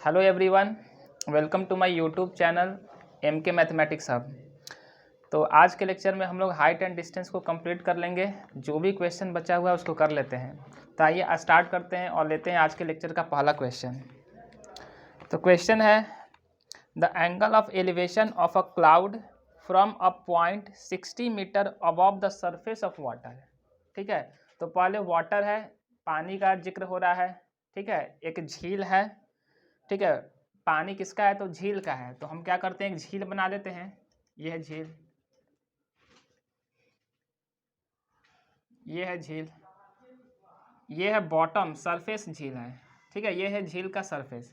Hello everyone, welcome to my YouTube channel M K mathematics hub. तो आज के lecture में हम लोग हाइट एंड डिस्टेंस को कंप्लीट कर लेंगे। जो भी क्वेश्चन बचा हुआ है उसको कर लेते हैं। तो आइए स्टार्ट करते हैं और लेते हैं आज के लेक्चर का पहला क्वेश्चन। तो क्वेश्चन है the angle of elevation of a cloud from a point 60 metre above the surface of water. ठीक है, तो पहले वाटर है, पानी का जिक्र हो रहा है। ठीक है, एक झील है। ठीक है, पानी किसका है? तो झील का है। तो हम क्या करते हैं, एक झील बना लेते हैं। ये है झील, ये है झील, ये है बॉटम सरफेस झील है। ठीक है, ये है झील का सरफेस।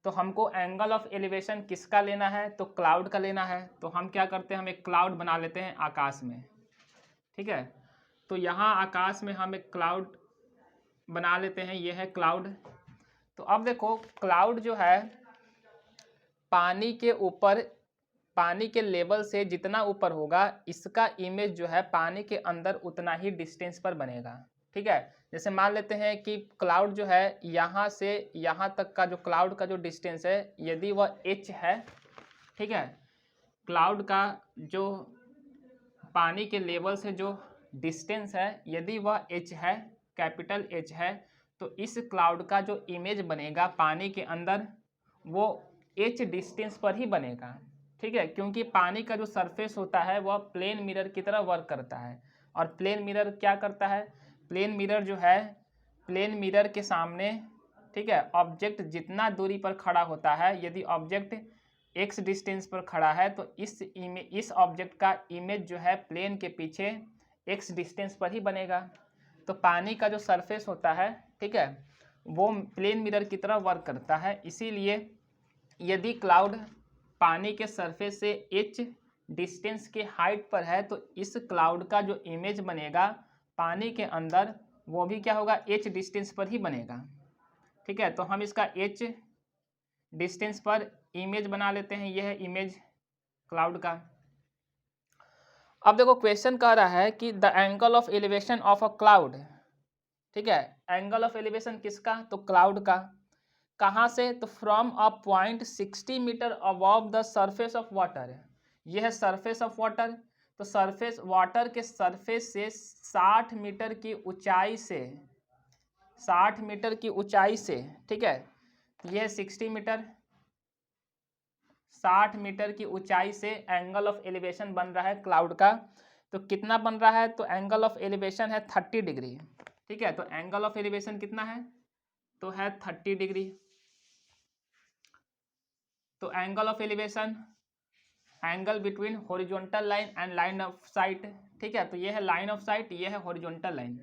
तो हमको एंगल ऑफ एलिवेशन किसका लेना है? तो क्लाउड का लेना है। तो हम क्या करते हैं, हम एक क्लाउड बना लेते हैं आकाश में। ठीक है, तो यहाँ आकाश में हम एक क्लाउड बना लेते हैं। ये है क्लाउड। तो अब देखो, क्लाउड जो है पानी के ऊपर, पानी के लेवल से जितना ऊपर होगा इसका इमेज जो है पानी के अंदर उतना ही डिस्टेंस पर बनेगा। ठीक है, जैसे मान लेते हैं कि क्लाउड जो है यहाँ से यहाँ तक का जो क्लाउड का जो डिस्टेंस है, यदि वह h है। ठीक है, क्लाउड का जो पानी के लेवल से जो डिस्टेंस है, यदि वह h है, कैपिटल H है, तो इस क्लाउड का जो इमेज बनेगा पानी के अंदर वो h डिस्टेंस पर ही बनेगा। ठीक है, क्योंकि पानी का जो सरफेस होता है वह प्लेन मिरर की तरह वर्क करता है। और प्लेन मिरर क्या करता है? प्लेन मिरर जो है, प्लेन मिरर के सामने, ठीक है, ऑब्जेक्ट जितना दूरी पर खड़ा होता है, यदि ऑब्जेक्ट x डिस्टेंस पर खड़ा है तो इस ऑब्जेक्ट का इमेज जो है प्लेन के पीछे x डिस्टेंस पर ही बनेगा। तो पानी का जो सरफेस होता है, ठीक है, वो प्लेन मिरर की तरह वर्क करता है। इसीलिए यदि क्लाउड पानी के सरफेस से h डिस्टेंस के हाइट पर है तो इस क्लाउड का जो इमेज बनेगा पानी के अंदर वो भी क्या होगा? h डिस्टेंस पर ही बनेगा। ठीक है, तो हम इसका h डिस्टेंस पर इमेज बना लेते हैं। यह है इमेज क्लाउड का। अब देखो, क्वेश्चन कह रहा है कि the angle of elevation of a cloud. ठीक है, एंगल ऑफ एलिवेशन किसका? तो क्लाउड का। कहाँ से? तो from a point 60 metre above the surface of water. यह है सरफेस ऑफ वाटर। तो सरफेस वाटर के सरफेस से 60 मीटर की ऊंचाई से, 60 मीटर की ऊंचाई से, ठीक है, यह 60 मीटर, 60 मीटर की ऊंचाई से एंगल ऑफ एलिवेशन बन रहा है क्लाउड का। तो कितना बन रहा है? तो एंगल ऑफ एलिवेशन है 30 डिग्री। ठीक है, तो एंगल ऑफ एलिवेशन कितना है? तो है 30 डिग्री। तो angle of elevation, angle between horizontal line and line of site. ठीक है, तो ये है लाइन ऑफ साइट, ये है हॉरिजॉन्टल लाइन,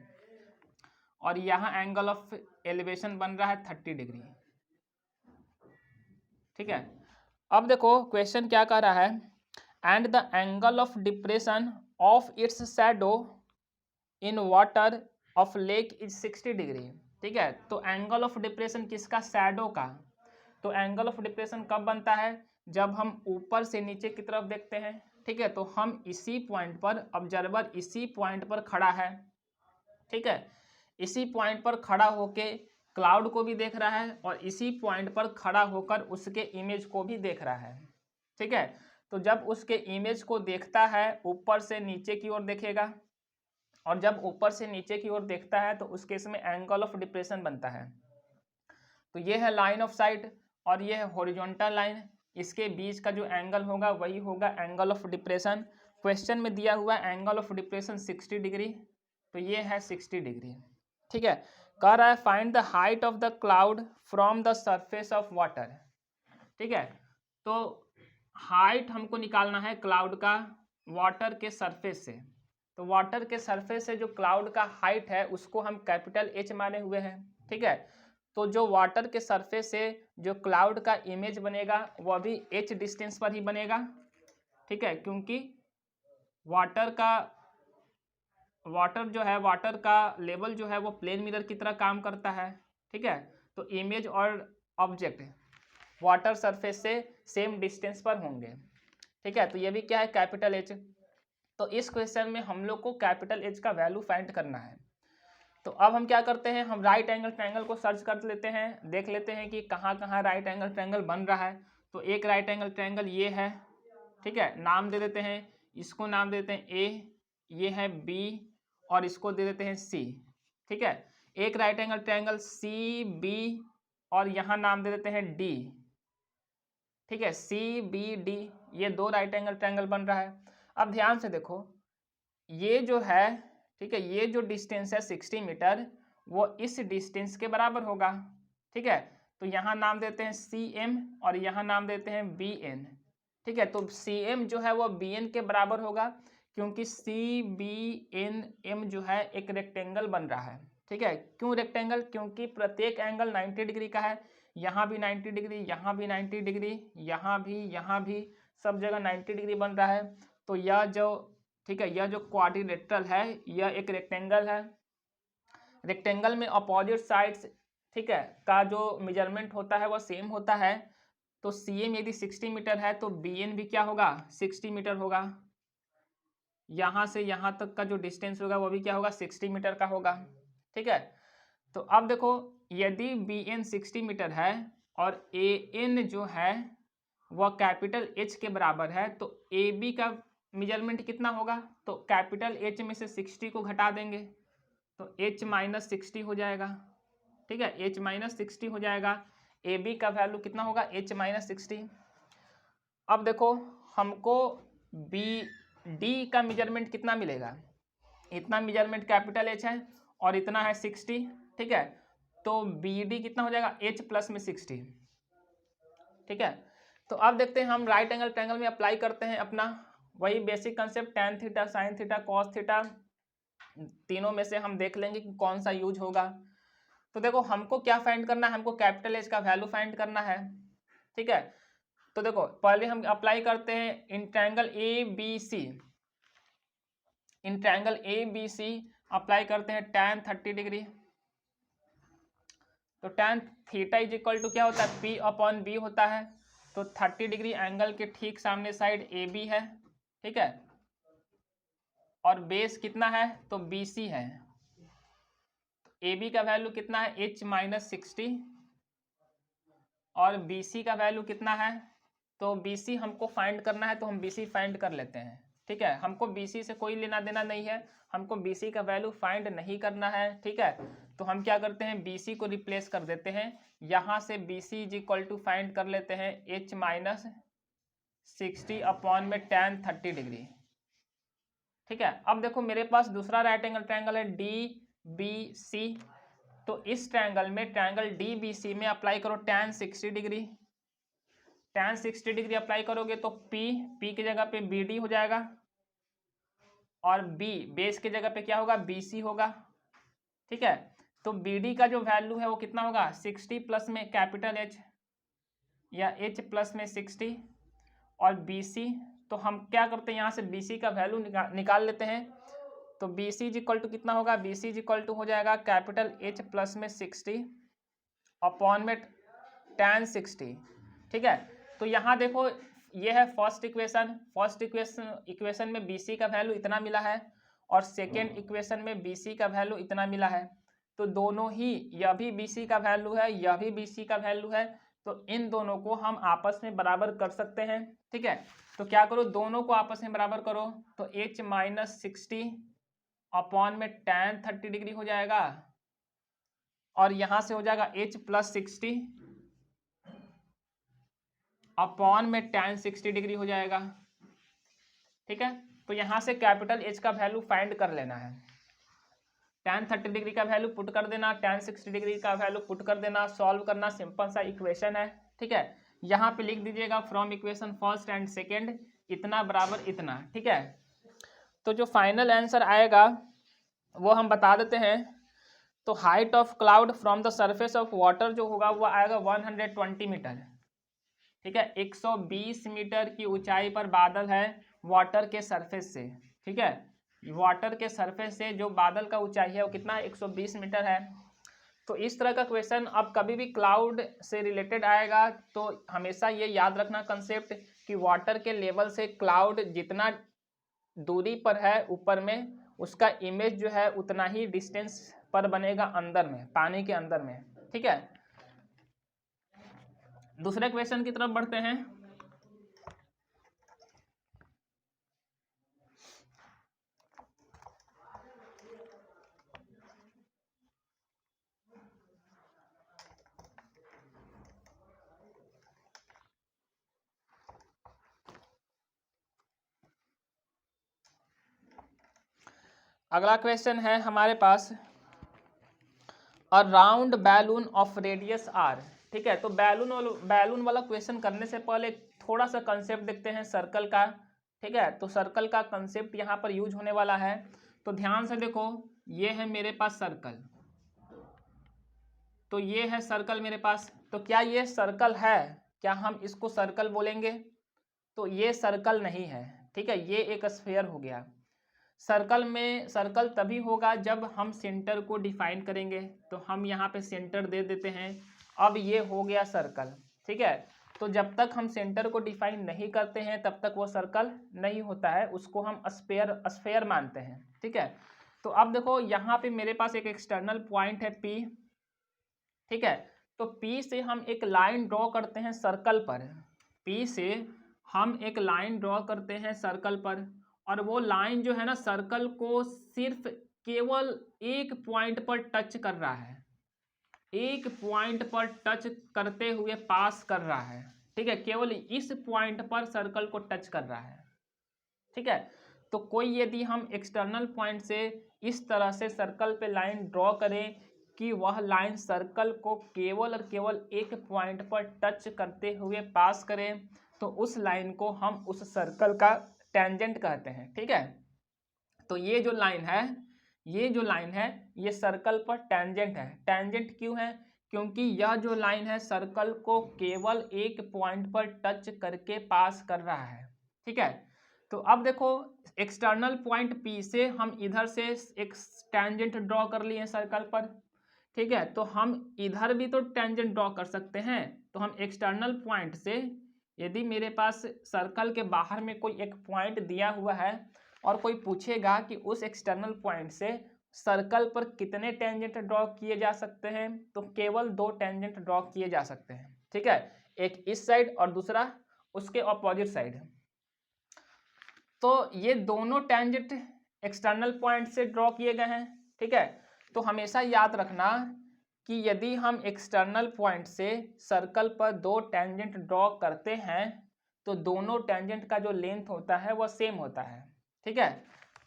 और यहाँ एंगल ऑफ एलिवेशन बन रहा है 30 डिग्री। ठीक है, अब देखो क्वेश्चन क्या कह रहा है, and the angle of depression of its shadow in water of lake is 60 degree. ठीक है, तो एंगल ऑफ डिप्रेशन किसका? शैडो का। तो एंगल ऑफ डिप्रेशन कब बनता है? जब हम ऊपर से नीचे की तरफ देखते हैं। ठीक है, तो हम इसी पॉइंट पर, ऑब्जर्वर इसी पॉइंट पर खड़ा है। ठीक है, इसी पॉइंट पर खड़ा होके क्लाउड को भी देख रहा है और इसी पॉइंट पर खड़ा होकर उसके इमेज को भी देख रहा है। ठीक है, तो जब उसके इमेज को देखता है ऊपर से नीचे की ओर देखेगा, और जब ऊपर से नीचे की ओर देखता है तो उस केस में एंगल ऑफ डिप्रेशन बनता है। तो ये है लाइन ऑफ साइट और ये है हॉरिजॉन्टल लाइन, इसके बीच का जो एंगल होगा वही होगा एंगल ऑफ डिप्रेशन। क्वेश्चन में दिया हुआ एंगल ऑफ डिप्रेशन 60 डिग्री, तो ये है 60 डिग्री। ठीक है, कह रहा है find the height of the cloud from the surface of water. ठीक है, तो हाइट हमको निकालना है क्लाउड का वाटर के सरफेस से। तो वाटर के सरफेस से जो क्लाउड का हाइट है उसको हम कैपिटल H माने हुए हैं। ठीक है, तो जो वाटर के सरफेस से जो क्लाउड का इमेज बनेगा वह भी h डिस्टेंस पर ही बनेगा। ठीक है, क्योंकि वाटर जो है, वाटर का लेवल जो है वो प्लेन मिरर की तरह काम करता है। ठीक है, तो इमेज और ऑब्जेक्ट वाटर सरफेस से सेम डिस्टेंस पर होंगे। ठीक है, तो ये भी क्या है? Capital H। तो इस क्वेश्चन में हम लोग को कैपिटल H का वैल्यू फाइंड करना है। तो अब हम क्या करते हैं, हम राइट एंगल ट्रायंगल को सर्च कर लेते हैं, देख लेते हैं कि कहाँ कहाँ राइट एंगल ट्रायंगल बन रहा है। तो एक राइट एंगल ट्रायंगल ये है, ठीक है, नाम दे देते हैं, इसको नाम दे देते हैं ए, ये है बी, और इसको दे देते हैं सी, ठीक है। एक right angle triangle C B, और यहाँ नाम दे देते हैं डी, ठीक है, सी बी डी, ये दो राइट एंगल ट्रायंगल बन रहा है। अब ध्यान से देखो, ये जो है, ठीक है, ये जो डिस्टेंस है 60 मीटर, वो इस डिस्टेंस के बराबर होगा, ठीक है। तो यहाँ नाम देते हैं सी एम, और यहाँ नाम देते हैं बी एन, ठीक है। तो सी एम जो है वो बी एन के बराबर होगा, क्योंकि सी बी एन एम जो है एक रेक्टेंगल बन रहा है, ठीक है। क्यों रेक्टेंगल? क्योंकि प्रत्येक एंगल 90 डिग्री का है, यहाँ भी 90 डिग्री, यहाँ भी 90 डिग्री, यहाँ भी, सब जगह 90 डिग्री बन रहा है। तो यह जो, ठीक है, यह जो क्वाड्रिलेटरल है, यह एक रेक्टेंगल है। रेक्टेंगल में अपोजिट साइड्स, ठीक है, का जो मेजरमेंट होता है वह सेम होता है। तो सी एम यदि 60 मीटर है तो बी एन भी क्या होगा, 60 मीटर होगा। यहाँ से यहाँ तक का जो डिस्टेंस होगा वो भी क्या होगा, 60 मीटर का होगा, ठीक है। तो अब देखो, यदि बी एन 60 मीटर है और ए एन जो है वह कैपिटल एच के बराबर है, तो ए बी का मेजरमेंट कितना होगा, तो कैपिटल एच में से 60 को घटा देंगे तो एच माइनस 60 हो जाएगा, ठीक है, एच माइनस 60 हो जाएगा। ए बी का वैल्यू कितना होगा, एच माइनस 60। अब देखो, हमको बी डी का मेजरमेंट कितना मिलेगा, इतना मेजरमेंट कैपिटल एच है और इतना है 60, ठीक है। तो बी डी कितना हो जाएगा, एच प्लस में 60, ठीक है। तो अब देखते हैं, हम राइट एंगल ट्रायंगल में अप्लाई करते हैं अपना वही basic concept, tan theta, sine theta, cos theta, तीनों में से हम देख लेंगे कि कौन सा यूज होगा। तो देखो, हमको क्या फाइंड करना है, हमको कैपिटल एच का वैल्यू फाइंड करना है, ठीक है। तो देखो, पहले हम अप्लाई करते हैं in triangle A B C, in triangle A B C apply करते हैं tan 30 डिग्री। तो tan theta is equal to क्या होता है, P अपॉन बी होता है। तो 30 डिग्री एंगल के ठीक सामने साइड ए बी है, ठीक है, और बेस कितना है, तो बी सी है। ए बी का वैल्यू कितना है, एच माइनस 60, और बी सी का वैल्यू कितना है, तो बी सी हमको फाइंड करना है, तो हम बी सी फाइंड कर लेते हैं, ठीक है। हमको BC से कोई लेना देना नहीं है, हमको BC का वैल्यू फाइंड नहीं करना है, ठीक है। तो हम क्या करते हैं, BC को रिप्लेस कर देते हैं, यहाँ से BC is equal to find कर लेते हैं H माइनस 60 अपॉन में tan 30 डिग्री, ठीक है। अब देखो, मेरे पास दूसरा राइट एंगल ट्रायंगल है DBC। तो इस ट्रायंगल में, ट्रायंगल DBC में अप्लाई करो tan 60 degree, tan 60 degree apply करोगे तो P की जगह पे BD हो जाएगा, और B बेस की जगह पे क्या होगा, BC होगा, ठीक है। तो BD का जो वैल्यू है वो कितना होगा, 60 प्लस में कैपिटल H या H प्लस में 60, और BC, तो हम क्या करते हैं, यहाँ से BC का वैल्यू निकाल लेते हैं। तो BC इज इक्वल टू कितना होगा, BC इज इक्वल टू हो जाएगा कैपिटल H प्लस में 60 अपॉन में tan 60, ठीक है। तो यहाँ देखो, ये है फर्स्ट इक्वेशन में BC का वैल्यू इतना मिला है, और सेकेंड इक्वेशन में BC का वैल्यू इतना मिला है। तो दोनों ही, यह भी BC का वैल्यू है, यह भी BC का वैल्यू है, तो इन दोनों को हम आपस में बराबर कर सकते हैं, ठीक है। तो क्या करो, दोनों को आपस में बराबर करो, तो H माइनस 60 अपॉन में tan 30 डिग्री हो जाएगा, और यहाँ से हो जाएगा H प्लस 60 अपॉन में tan 60 डिग्री हो जाएगा, ठीक है। तो यहाँ से कैपिटल H का वैल्यू फाइंड कर लेना है, tan 30 डिग्री का वैल्यू पुट कर देना, tan 60 डिग्री का वैल्यू पुट कर देना, सॉल्व करना, सिंपल सा इक्वेशन है, ठीक है। यहाँ पे लिख दीजिएगा from equation first and second इतना बराबर इतना, ठीक है। तो जो फाइनल आंसर आएगा वो हम बता देते हैं। तो height of cloud from the surface of water जो होगा वो आएगा 120 मीटर, ठीक है। 120 मीटर की ऊंचाई पर बादल है वाटर के सरफेस से, ठीक है। वाटर के सरफेस से जो बादल का ऊंचाई है वो कितना है, 120 मीटर है। तो इस तरह का क्वेश्चन अब कभी भी क्लाउड से रिलेटेड आएगा तो हमेशा ये याद रखना कंसेप्ट कि वाटर के लेवल से क्लाउड जितना दूरी पर है ऊपर में, उसका इमेज जो है उतना ही डिस्टेंस पर बनेगा अंदर में, पानी के अंदर में, ठीक है। दूसरे क्वेश्चन की तरफ बढ़ते हैं। अगला क्वेश्चन है हमारे पास, a round balloon of radius R, ठीक है। तो बैलून वाला क्वेश्चन करने से पहले थोड़ा सा कंसेप्ट देखते हैं सर्कल का, ठीक है। तो सर्कल का कंसेप्ट यहाँ पर यूज होने वाला है, तो ध्यान से देखो, ये है मेरे पास सर्कल, तो ये है सर्कल मेरे पास। तो क्या ये सर्कल है? क्या हम इसको सर्कल बोलेंगे? तो ये सर्कल नहीं है, ठीक है, ये एक स्फीयर हो गया। सर्कल तभी होगा जब हम सेंटर को डिफाइन करेंगे, तो हम यहाँ पे सेंटर दे देते हैं। अब ये हो गया सर्कल, ठीक है। तो जब तक हम सेंटर को डिफाइन नहीं करते हैं तब तक वो सर्कल नहीं होता है, उसको हम स्फीयर मानते हैं, ठीक है। तो अब देखो यहाँ पे मेरे पास एक एक्सटर्नल पॉइंट है P, ठीक है। तो P से हम एक लाइन ड्रॉ करते हैं सर्कल पर, P से हम एक लाइन ड्रॉ करते हैं सर्कल पर, और वो लाइन जो है ना सर्कल को सिर्फ केवल एक पॉइंट पर टच कर रहा है, एक पॉइंट पर टच करते हुए पास कर रहा है, ठीक है। केवल इस पॉइंट पर सर्कल को टच कर रहा है, ठीक है। तो कोई यदि हम एक्सटर्नल पॉइंट से इस तरह से सर्कल पे लाइन ड्रॉ करें कि वह लाइन सर्कल को केवल और केवल एक पॉइंट पर टच करते हुए पास करें, तो उस लाइन को हम उस सर्कल का टेंजेंट कहते हैं, ठीक है। तो ये जो लाइन है, ये सर्कल पर टेंजेंट है। टेंजेंट क्यों है? क्योंकि यह जो लाइन है सर्कल को केवल एक पॉइंट पर टच करके पास कर रहा है, ठीक है। तो अब देखो, एक्सटर्नल पॉइंट P से हम इधर से एक टेंजेंट ड्रॉ कर लिए सर्कल पर, ठीक है। तो हम इधर भी तो टेंजेंट ड्रॉ कर सकते हैं। तो हम एक्सटर्नल पॉइंट से, यदि मेरे पास सर्कल के बाहर में कोई एक पॉइंट दिया हुआ है और कोई पूछेगा कि उस एक्सटर्नल पॉइंट से सर्कल पर कितने टेंजेंट ड्रॉ किए जा सकते हैं, तो केवल 2 टेंजेंट ड्रॉ किए जा सकते हैं, ठीक है। एक इस साइड और दूसरा उसके ऑपोजिट साइड। तो ये दोनों टेंजेंट एक्सटर्नल पॉइंट से ड्रॉ किए गए हैं, ठीक है। तो हमेशा याद रखना कि यदि हम एक्सटर्नल पॉइंट से सर्कल पर 2 टेंजेंट ड्रॉ करते हैं तो दोनों टेंजेंट का जो लेंथ होता है वह सेम होता है, ठीक है।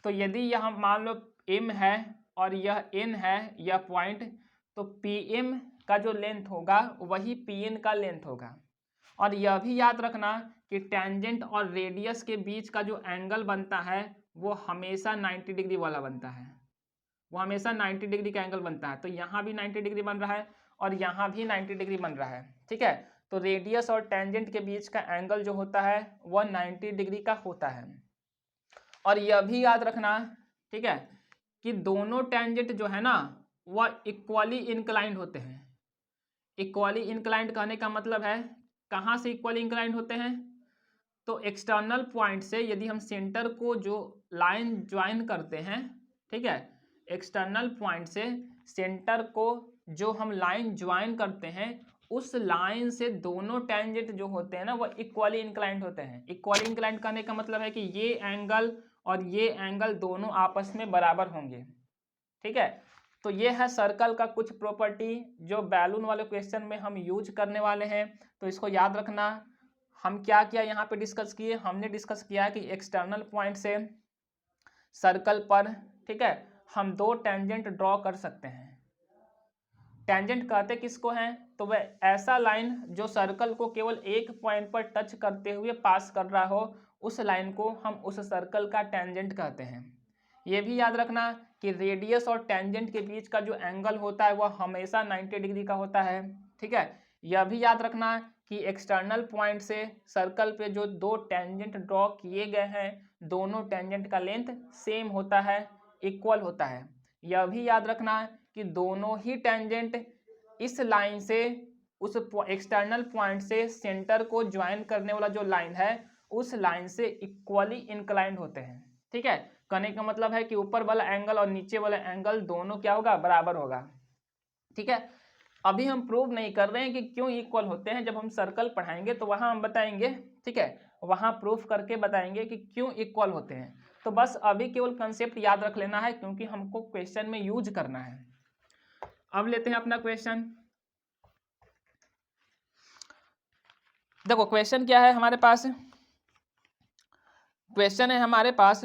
तो यदि यह मान लो M है और यह N है यह पॉइंट, तो PM का जो लेंथ होगा वही PN का लेंथ होगा। और यह भी याद रखना कि टेंजेंट और रेडियस के बीच का जो एंगल बनता है वो हमेशा 90 डिग्री वाला बनता है, वो हमेशा 90 डिग्री का एंगल बनता है। तो यहाँ भी 90 डिग्री बन रहा है और यहाँ भी 90 डिग्री बन रहा है, ठीक है। तो रेडियस और टेंजेंट के बीच का एंगल जो होता है वह 90 डिग्री का होता है। और यह भी याद रखना, ठीक है, कि दोनों टेंजेंट जो है ना वह इक्वली इंक्लाइंड होते हैं। इक्वली इंक्लाइंड कहने का मतलब है, कहाँ से इक्वली इंक्लाइंड होते हैं? तो एक्सटर्नल पॉइंट से यदि हम सेंटर को जो लाइन ज्वाइन करते हैं, ठीक है, एक्सटर्नल पॉइंट से सेंटर को जो हम लाइन ज्वाइन करते हैं उस लाइन से दोनों टेंजेंट जो होते हैं ना वह इक्वली इंक्लाइंड होते हैं। इक्वली इंक्लाइंड करने का मतलब है कि ये एंगल और ये एंगल दोनों आपस में बराबर होंगे, ठीक है। तो ये है सर्कल का कुछ प्रॉपर्टी जो बैलून वाले क्वेश्चन में हम यूज करने वाले हैं, तो इसको याद रखना। हम क्या किया यहाँ पे डिस्कस किए, हमने डिस्कस किया कि एक्सटर्नल पॉइंट से सर्कल पर, ठीक है, हम 2 टेंजेंट ड्रॉ कर सकते हैं। टेंजेंट कहते किसको हैं? तो वह ऐसा लाइन जो सर्कल को केवल एक पॉइंट पर टच करते हुए पास कर रहा हो, उस लाइन को हम उस सर्कल का टेंजेंट कहते हैं। ये भी याद रखना कि रेडियस और टेंजेंट के बीच का जो एंगल होता है वह हमेशा 90 डिग्री का होता है, ठीक है। यह भी याद रखना कि एक्सटर्नल पॉइंट से सर्कल पे जो 2 टेंजेंट ड्रॉ किए गए हैं दोनों टेंजेंट का लेंथ सेम होता है, इक्वल होता है। यह भी याद रखना कि दोनों ही टेंजेंट इस लाइन से उस एक्सटर्नल पॉइंट से सेंटर को ज्वाइन करने वाला जो लाइन है उस लाइन से इक्वली इंक्लाइंड होते हैं, ठीक है। कहने का मतलब है कि ऊपर वाला एंगल और नीचे वाला एंगल दोनों क्या होगा, बराबर होगा। ठीक है, अभी हम प्रूव नहीं कर रहे हैं कि क्यों इक्वल होते हैं, जब हम सर्कल पढ़ाएंगे तो वहां हम बताएंगे। ठीक है, वहां प्रूफ करके बताएंगे कि क्यों इक्वल होते हैं। तो बस अभी केवल कंसेप्ट याद रख लेना है, क्योंकि हमको क्वेश्चन में यूज करना है। अब लेते हैं अपना क्वेश्चन। देखो क्वेश्चन क्या है हमारे पास, क्वेश्चन है हमारे पास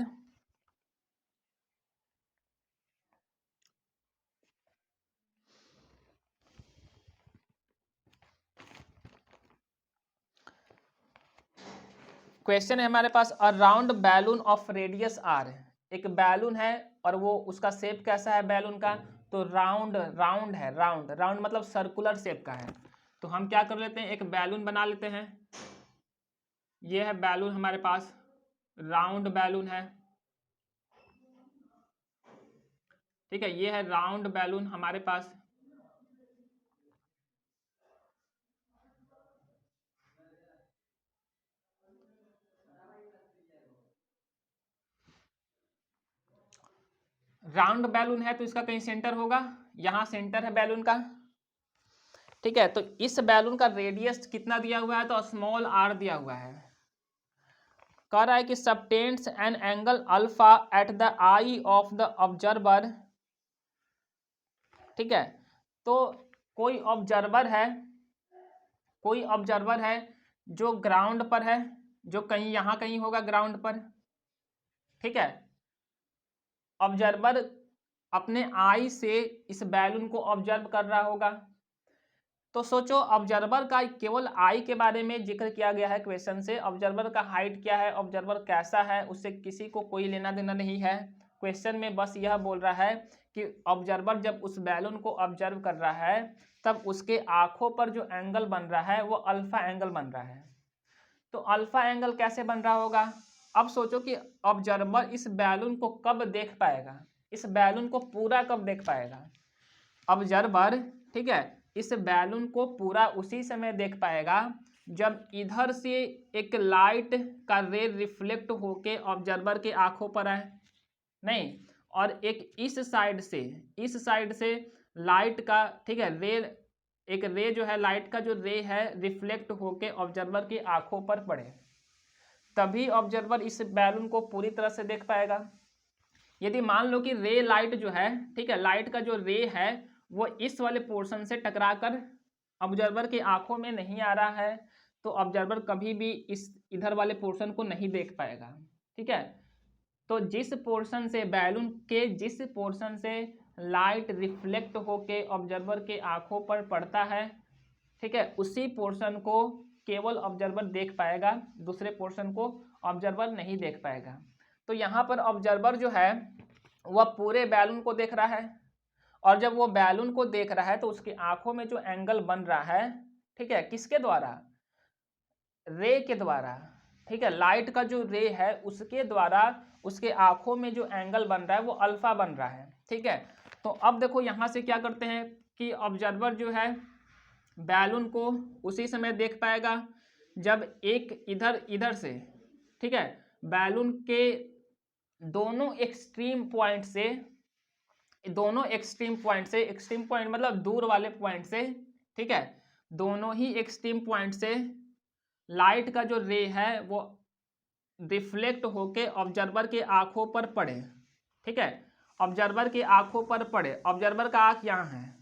क्वेश्चन है हमारे पास, a round balloon of radius R. एक बैलून है और वो उसका शेप कैसा है बैलून का, तो राउंड राउंड है, राउंड राउंड मतलब सर्कुलर शेप का है। तो हम क्या कर लेते हैं, एक बैलून बना लेते हैं। ये है बैलून हमारे पास, राउंड बैलून है। ठीक है, ये है राउंड बैलून हमारे पास। राउंड बैलून है तो इसका कहीं सेंटर होगा, यहाँ सेंटर है बैलून का। ठीक है, तो इस बैलून का रेडियस कितना दिया हुआ है, तो स्मॉल आर दिया हुआ है। कह रहा है कि subtends an angle alpha at the I of the observer. ठीक है, तो कोई ऑब्जर्वर है, कोई ऑब्जर्वर है जो ग्राउंड पर है, जो कहीं यहाँ कहीं होगा ग्राउंड पर। ठीक है, ऑब्जर्वर अपने आई से इस बैलून को ऑब्जर्व कर रहा होगा। तो सोचो ऑब्जर्वर का केवल आई के बारे में जिक्र किया गया है क्वेश्चन से, ऑब्जर्वर का हाइट क्या है, ऑब्जर्वर कैसा है, उससे किसी को कोई लेना देना नहीं है। क्वेश्चन में बस यह बोल रहा है कि ऑब्जर्वर जब उस बैलून को ऑब्जर्व कर रहा है तब उसके आंखों पर जो एंगल बन रहा है वो अल्फा एंगल बन रहा है। तो अल्फा एंगल कैसे बन रहा होगा, अब सोचो कि ऑब्जर्वर इस बैलून को कब देख पाएगा, इस बैलून को पूरा कब देख पाएगा ऑब्जर्वर। ठीक है, इस बैलून को पूरा उसी समय देख पाएगा जब इधर से एक लाइट का रे रिफ्लेक्ट होके ऑब्जर्वर के आंखों पर आए, नहीं, और एक इस साइड से लाइट का, ठीक है, रे, एक रे जो है लाइट का जो रे है रिफ्लेक्ट होके ऑब्जर्वर की आंखों पर पड़े, तभी ऑब्जर्वर इस बैलून को पूरी तरह से देख पाएगा। यदि मान लो कि रे लाइट जो है, ठीक है, लाइट का जो रे है वो इस वाले पोर्शन से टकराकर ऑब्जर्वर की आंखों में नहीं आ रहा है, तो ऑब्जर्वर कभी भी इस इधर वाले पोर्शन को नहीं देख पाएगा। ठीक है, तो जिस पोर्शन से बैलून के जिस पोर्शन से लाइट रिफ्लेक्ट होके ऑब्जर्वर के आंखों पर पड़ता है, ठीक है, उसी पोर्शन को केवल ऑब्जर्वर देख पाएगा, दूसरे पोर्शन को ऑब्जर्वर नहीं देख पाएगा। तो यहाँ पर ऑब्जर्वर जो है वह पूरे बैलून को देख रहा है, और जब वो बैलून को देख रहा है तो उसकी आंखों में जो एंगल बन रहा है, ठीक है, किसके द्वारा, रे के द्वारा। ठीक है, लाइट का जो रे है उसके द्वारा उसके आंखों में जो एंगल बन रहा है वो अल्फा बन रहा है। ठीक है, तो अब देखो यहाँ से क्या करते हैं कि ऑब्जर्वर जो है बैलून को उसी समय देख पाएगा जब एक इधर से, ठीक है, बैलून के दोनों एक्सट्रीम पॉइंट से, एक्सट्रीम पॉइंट मतलब दूर वाले पॉइंट से, ठीक है, दोनों ही एक्सट्रीम पॉइंट से लाइट का जो रे है वो रिफ्लेक्ट होके ऑब्जर्वर के आंखों पर पड़े। ठीक है, ऑब्जर्वर के आंखों पर पड़े, ऑब्जर्वर का आंख यहाँ है,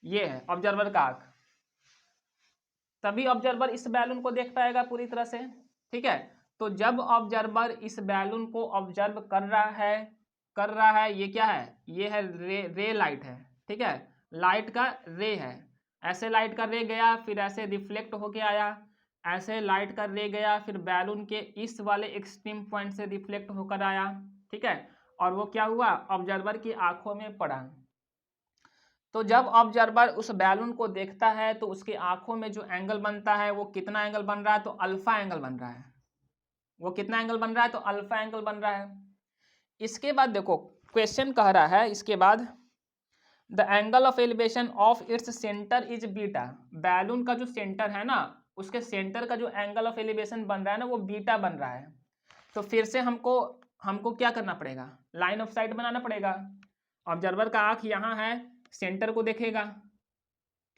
ये है ऑब्जर्वर का आंख, तभी ऑब्जर्वर इस बैलून को देख पाएगा पूरी तरह से। ठीक है, तो जब ऑब्जर्वर इस बैलून को ऑब्जर्व कर रहा है, ये क्या है, ये है रे लाइट है। ठीक है, लाइट का रे है, ऐसे लाइट का रे गया, फिर ऐसे रिफ्लेक्ट होके आया, ऐसे लाइट का रे गया, फिर बैलून के इस वाले एक्सट्रीम पॉइंट से रिफ्लेक्ट होकर आया। ठीक है, और वो क्या हुआ, ऑब्जर्वर की आंखों में पड़ा। तो जब ऑब्जर्वर उस बैलून को देखता है तो उसकी आंखों में जो एंगल बनता है वो कितना एंगल बन रहा है, तो अल्फा एंगल बन रहा है। वो कितना एंगल बन रहा है, तो अल्फा एंगल बन रहा है। इसके बाद देखो क्वेश्चन कह रहा है, इसके बाद the angle of elevation of its centre is beta. Balloon का जो सेंटर है ना, उसके सेंटर का जो एंगल ऑफ एलिवेशन बन रहा है ना वो बीटा बन रहा है। तो फिर से हमको क्या करना पड़ेगा, लाइन ऑफ साइट बनाना पड़ेगा। ऑब्जर्वर का आँख यहाँ है, सेंटर को देखेगा,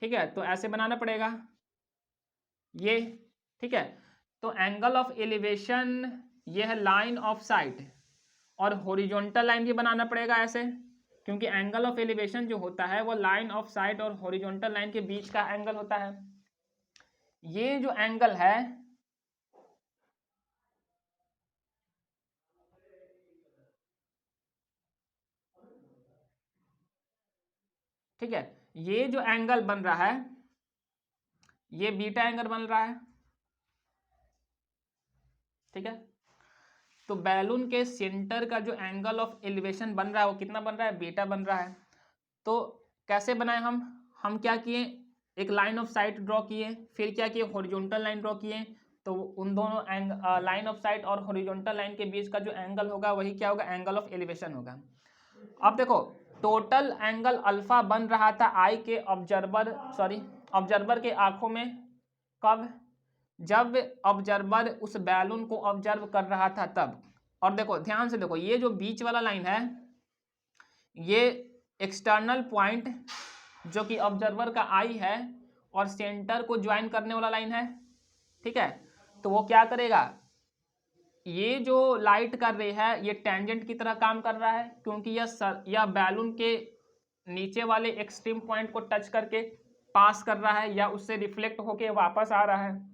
ठीक है, तो ऐसे बनाना पड़ेगा ये, ठीक है। तो एंगल ऑफ एलिवेशन ये है लाइन ऑफ साइट, और हॉरिजॉन्टल लाइन भी बनाना पड़ेगा ऐसे, क्योंकि एंगल ऑफ एलिवेशन जो होता है वो लाइन ऑफ साइट और हॉरिजॉन्टल लाइन के बीच का एंगल होता है। ये जो एंगल है, ठीक है, ये जो एंगल बन रहा है ये बीटा एंगल बन रहा है, ठीक है। तो बैलून के सेंटर का जो एंगल ऑफ एलिवेशन बन रहा है वो कितना बन रहा है, बीटा बन रहा है। तो कैसे बनाए हम क्या किए, एक लाइन ऑफ साइट ड्रॉ किए, फिर क्या किए, हॉरिजॉन्टल लाइन ड्रॉ किए। तो उन दोनों लाइन ऑफ साइट और हॉरिजॉन्टल लाइन के बीच का जो एंगल होगा वही क्या होगा, एंगल ऑफ एलिवेशन होगा। अब देखो टोटल एंगल अल्फा बन रहा था आई के ऑब्जर्वर के आंखों में, कब, जब ऑब्जर्वर उस बैलून को ऑब्जर्व कर रहा था तब। और देखो ध्यान से देखो, ये जो बीच वाला लाइन है ये एक्सटर्नल पॉइंट जो कि ऑब्जर्वर का आई है और सेंटर को ज्वाइन करने वाला लाइन है, ठीक है। तो वो क्या करेगा, ये जो लाइट कर रही है ये टेंजेंट की तरह काम कर रहा है, क्योंकि यह बैलून के नीचे वाले एक्सट्रीम पॉइंट को टच करके पास कर रहा है या उससे रिफ्लेक्ट होके वापस आ रहा है।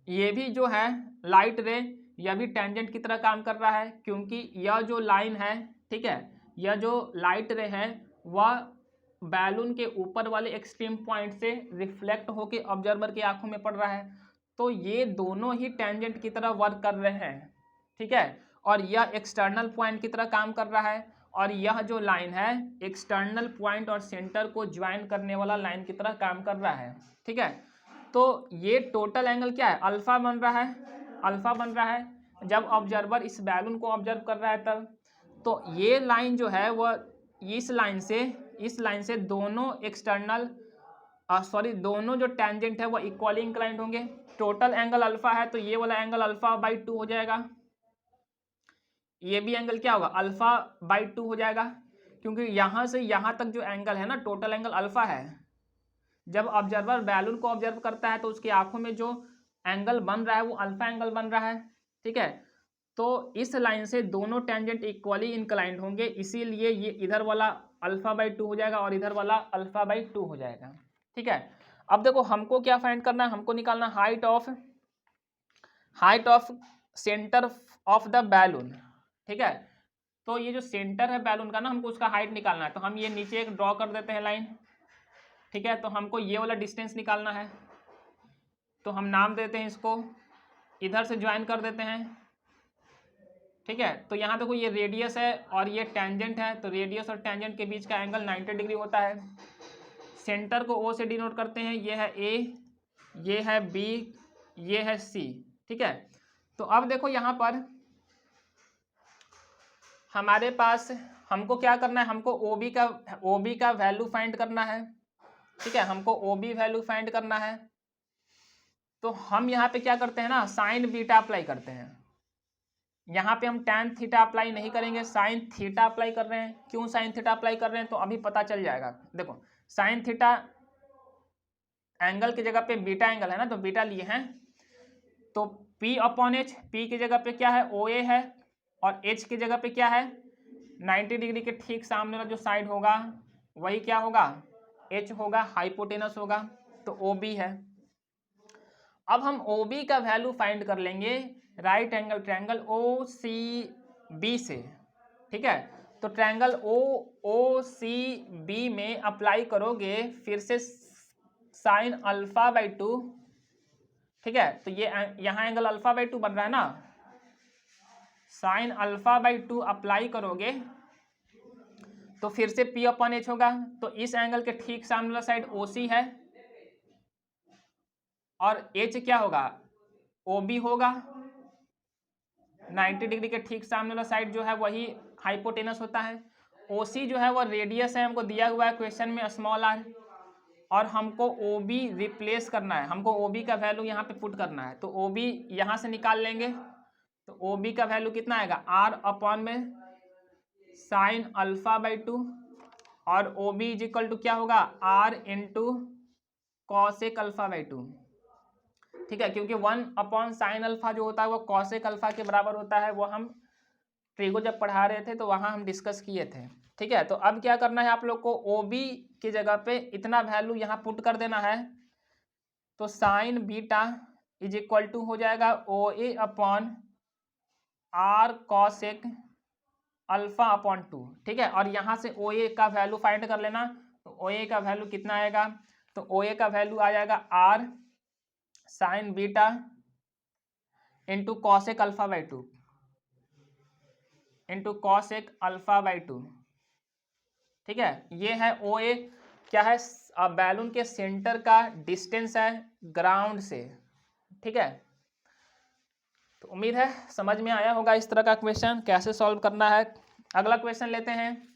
ये भी जो है लाइट रे, यह भी टेंजेंट की तरह काम कर रहा है, क्योंकि यह जो लाइन है, ठीक है, यह जो लाइट रे है वह बैलून के ऊपर वाले एक्सट्रीम पॉइंट से रिफ्लेक्ट होके ऑब्जर्वर की आंखों में पड़ रहा है। तो ये दोनों ही टेंजेंट की तरह वर्क कर रहे हैं, ठीक है। और यह एक्सटर्नल पॉइंट की तरह काम कर रहा है, और यह जो लाइन है एक्सटर्नल पॉइंट और सेंटर को ज्वाइन करने वाला लाइन की तरह काम कर रहा है, ठीक है। तो ये टोटल एंगल क्या है, अल्फा बन रहा है, अल्फा बन रहा है जब ऑब्जर्वर इस बैलून को ऑब्जर्व कर रहा है तब। तो ये लाइन जो है वह इस लाइन से दोनों एक्सटर्नल दोनों जो टेंजेंट है वो इक्वली इंक्लाइंड होंगे। टोटल एंगल अल्फा है तो ये वाला एंगल अल्फा बाई 2 हो जाएगा, ये भी एंगल क्या होगा, अल्फा बाई 2 हो जाएगा, क्योंकि यहाँ से यहाँ तक जो एंगल है ना टोटल एंगल अल्फा है। जब ऑब्जर्वर बैलून को ऑब्जर्व करता है तो उसकी आंखों में जो एंगल बन रहा है वो अल्फा एंगल बन रहा है, ठीक है। तो इस लाइन से दोनों टेंजेंट इक्वली इंक्लाइंड होंगे, इसीलिए ये इधर वाला अल्फा बाई 2 हो जाएगा और इधर वाला अल्फा बाई 2 हो जाएगा, ठीक है। अब देखो हमको क्या फाइंड करना है, हमको निकालना height of centre of the balloon, ठीक है। तो ये जो सेंटर है बैलून का ना, हमको उसका हाइट निकालना है। तो हम ये नीचे एक ड्रॉ कर देते हैं लाइन, ठीक है। तो हमको ये वाला डिस्टेंस निकालना है, तो हम नाम देते हैं इसको, इधर से ज्वाइन कर देते हैं, ठीक है। तो यहाँ देखो ये रेडियस है और ये टेंजेंट है, तो रेडियस और टेंजेंट के बीच का एंगल 90 डिग्री होता है। सेंटर को ओ से डिनोट करते हैं, ये है ए, ये है बी, ये है सी, ठीक है। तो अब देखो यहाँ पर हमारे पास हमको क्या करना है, हमको ओ बी का वैल्यू फाइंड करना है, ठीक है। हमको ओ बी वैल्यू फाइंड करना है। तो हम यहाँ पे क्या करते हैं ना, साइन बीटा अप्लाई करते हैं। यहाँ पे हम टैन थीटा अप्लाई नहीं करेंगे, साइन थीटा अप्लाई कर रहे हैं। क्यों साइन थीटा अप्लाई कर रहे हैं तो अभी पता चल जाएगा। देखो साइन थीटा एंगल की जगह पे बीटा एंगल है ना, तो बीटा लिए हैं, तो P अपॉन एच, पी की जगह पे क्या है ओ ए है, और एच की जगह पे क्या है 90 डिग्री के ठीक सामने वाला जो साइड होगा वही क्या होगा, एच होगा, हाइपोटेनस होगा, तो ओ बी है। अब हम ओ बी का वैल्यू फाइंड कर लेंगे right angle triangle O C B से, ठीक है। तो ट्रायंगल ओ सी बी में अप्लाई करोगे फिर से साइन अल्फा बाई 2, ठीक है। तो ये यहाँ एंगल अल्फा बाई 2 बन रहा है ना, साइन अल्फा बाई 2 अप्लाई करोगे तो फिर से P अपॉन एच होगा। तो इस एंगल के ठीक सामने वाला साइड ओ सी है और एच क्या होगा, ओ बी होगा। 90 डिग्री के ठीक सामने वाला साइड जो है वही हाइपोटेनस होता है। ओसी जो है वो रेडियस है, हमको दिया हुआ है क्वेश्चन में स्मॉल आर, और हमको ओ बी रिप्लेस करना है, हमको ओ बी का वैल्यू यहाँ पे पुट करना है। तो ओ बी यहाँ से निकाल लेंगे, तो ओ बी का वैल्यू कितना आएगा, आर अपॉन में साइन अल्फा बाई 2, और O B is equal to क्या होगा, R into cosec alpha by 2। ठीक है, क्योंकि 1 अपॉन साइन अल्फा जो होता है वो कॉसेक अल्फा के बराबर होता है, वो हम ट्रिगो जब पढ़ा रहे थे तो वहाँ हम डिस्कस किए थे। ठीक है, तो अब क्या करना है आप लोग को, ओ बी की जगह पे इतना वैल्यू यहाँ पुट कर देना है। तो sine beta is equal to हो जाएगा O A upon R cosec alpha upon 2। ठीक है, और यहाँ से ओ ए का वैल्यू फाइंड कर लेना। तो ओ ए का वैल्यू कितना आएगा, तो ओ ए का वैल्यू आ जाएगा R sine beta into cosec alpha by 2 into cosec alpha by 2। ठीक है, ये है ओ ए, क्या है, बैलून के सेंटर का डिस्टेंस है ग्राउंड से। ठीक है, तो उम्मीद है समझ में आया होगा इस तरह का क्वेश्चन कैसे सॉल्व करना है। अगला क्वेश्चन लेते हैं।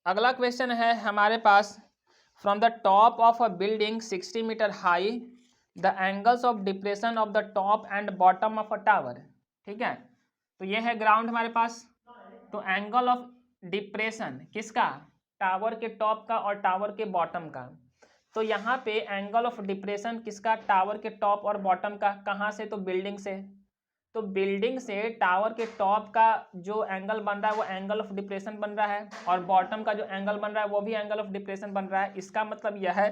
अगला क्वेश्चन है हमारे पास, from the top of a building 60 metre high the angles of depression of the top and bottom of a tower. ठीक है, तो ये है ग्राउंड हमारे पास। तो एंगल ऑफ डिप्रेशन किसका, टावर के टॉप का और टावर के बॉटम का। तो यहाँ पे एंगल ऑफ डिप्रेशन किसका, टावर के टॉप और बॉटम का, कहाँ से, तो बिल्डिंग से। तो बिल्डिंग से टावर के टॉप का जो एंगल बन रहा है वो एंगल ऑफ डिप्रेशन बन रहा है, और बॉटम का जो एंगल बन रहा है वो भी एंगल ऑफ डिप्रेशन बन रहा है। इसका मतलब यह है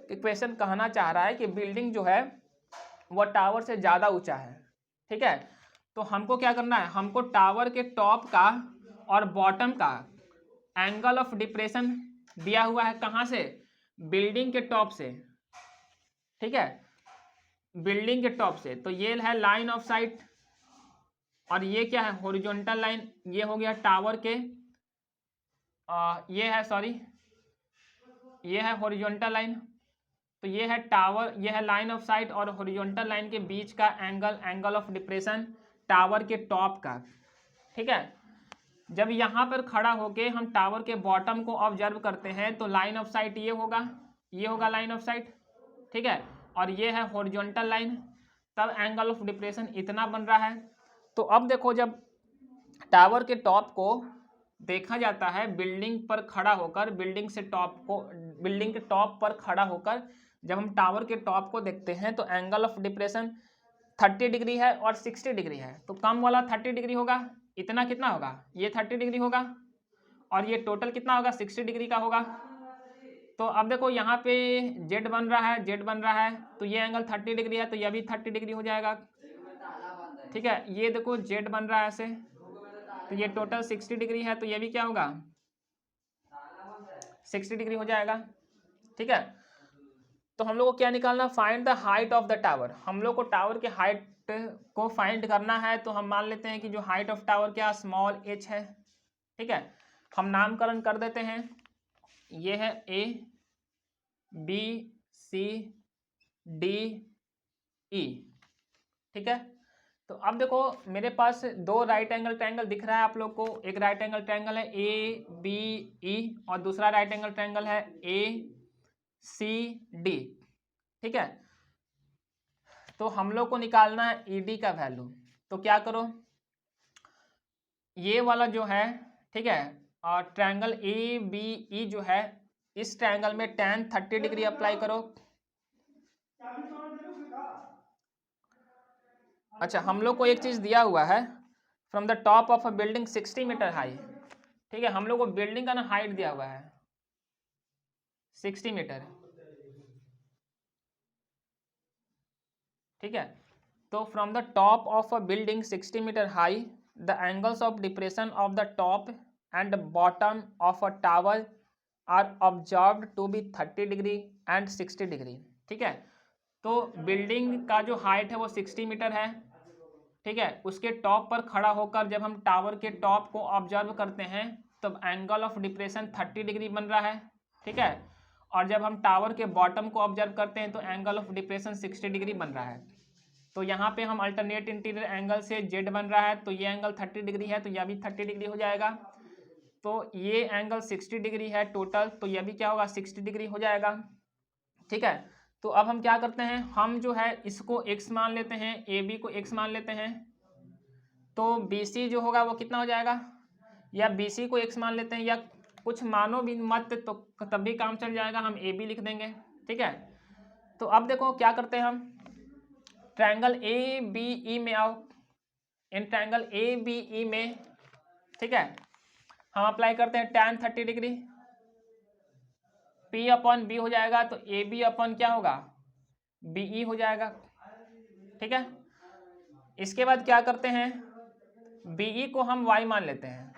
कि क्वेश्चन कहना चाह रहा है कि बिल्डिंग जो है वो टावर से ज़्यादा ऊंचा है। ठीक है, तो हमको क्या करना है, हमको टावर के टॉप का और बॉटम का एंगल ऑफ डिप्रेशन दिया हुआ है, कहाँ से, बिल्डिंग के टॉप से। ठीक है, बिल्डिंग के टॉप से। तो ये है लाइन ऑफ साइट, और ये क्या है, हॉरिजॉन्टल लाइन। ये हो गया टावर के ये है, सॉरी, ये है हॉरिजॉन्टल लाइन। तो ये है टावर, ये है लाइन ऑफ साइट, और हॉरिजॉन्टल लाइन के बीच का angle, angle of depression tower के टॉप का। ठीक है, जब यहाँ पर खड़ा होके हम टावर के बॉटम को ऑब्जर्व करते हैं तो लाइन ऑफ साइट ये होगा लाइन ऑफ साइट। ठीक है, और ये है हॉरिजॉन्टल लाइन, तब एंगल ऑफ डिप्रेशन इतना बन रहा है। तो अब देखो, जब टावर के टॉप को देखा जाता है बिल्डिंग पर खड़ा होकर, बिल्डिंग से टॉप को, बिल्डिंग के टॉप पर खड़ा होकर जब हम टावर के टॉप को देखते हैं तो एंगल ऑफ डिप्रेशन 30 डिग्री है और 60 डिग्री है। तो कम वाला 30 डिग्री होगा, इतना कितना होगा, ये 30 डिग्री होगा, और ये टोटल कितना होगा, 60 डिग्री का होगा। तो अब देखो यहाँ पे जेड बन रहा है, जेड बन रहा है, तो ये एंगल 30 डिग्री है, तो ये भी 30 डिग्री हो जाएगा। ठीक है, ये देखो जेड बन रहा है ऐसे, तो ये टोटल 60 डिग्री है, तो ये भी क्या होगा, 60 डिग्री हो जाएगा। ठीक है, तो हम लोग को क्या निकालना, find the height of the tower. हम लोग को टावर के हाइट को फाइंड करना है। तो हम मान लेते हैं कि जो हाइट ऑफ टावर क्या, स्मॉल h है। ठीक है, हम नामकरण कर देते हैं, ये है A B C D E। ठीक है, तो अब देखो मेरे पास दो राइट एंगल ट्रायंगल दिख रहा है आप लोग को। एक राइट एंगल ट्रायंगल है ABE और दूसरा राइट एंगल ट्रायंगल है ACD। ठीक है, तो हम लोग को निकालना है ED का वैल्यू। तो क्या करो, ये वाला जो है, ठीक है, और ट्रायंगल ABE जो है, इस ट्रायंगल में tan 30 डिग्री अप्लाई करो। अच्छा, हम लोग को एक चीज दिया हुआ है, from the top of a building 60 metre high. ठीक है, हम लोग को बिल्डिंग का ना हाइट दिया हुआ है 60 मीटर। ठीक है, तो from the top of a building 60 metre high the angles of depression of the top and bottom of a tower are observed to be 30 degree and 60 degree. ठीक है, तो बिल्डिंग का जो हाइट है वो 60 मीटर है। ठीक है, उसके टॉप पर खड़ा होकर जब हम टावर के टॉप को ऑब्जर्व करते हैं तब एंगल ऑफ डिप्रेशन 30 डिग्री बन रहा है। ठीक है, और जब हम टावर के बॉटम को ऑब्जर्व करते हैं तो एंगल ऑफ डिप्रेशन 60 डिग्री बन रहा है। तो यहाँ पे हम अल्टरनेट इंटीरियर एंगल से जेड बन रहा है, तो ये एंगल 30 डिग्री है, तो यह भी 30 डिग्री हो जाएगा। तो ये एंगल 60 डिग्री है टोटल, तो यह भी क्या होगा 60 डिग्री हो जाएगा। ठीक है, तो अब हम क्या करते हैं, हम जो है इसको x मान लेते हैं, ए बी को x मान लेते हैं, तो बी सी जो होगा वो कितना हो जाएगा, या बी सी को x मान लेते हैं, या कुछ मानो भी मत तो तब भी काम चल जाएगा, हम ए बी लिख देंगे। ठीक है, तो अब देखो क्या करते हैं हम, ट्रायंगल ए बी ई में आओ, इन ट्रायंगल ए बी ई में, ठीक है, हम अप्लाई करते हैं tan 30 degree, P upon B हो जाएगा, तो ए बी अपॉन क्या होगा बी ई हो जाएगा। ठीक है, इसके बाद क्या करते हैं, बीई को हम y मान लेते हैं,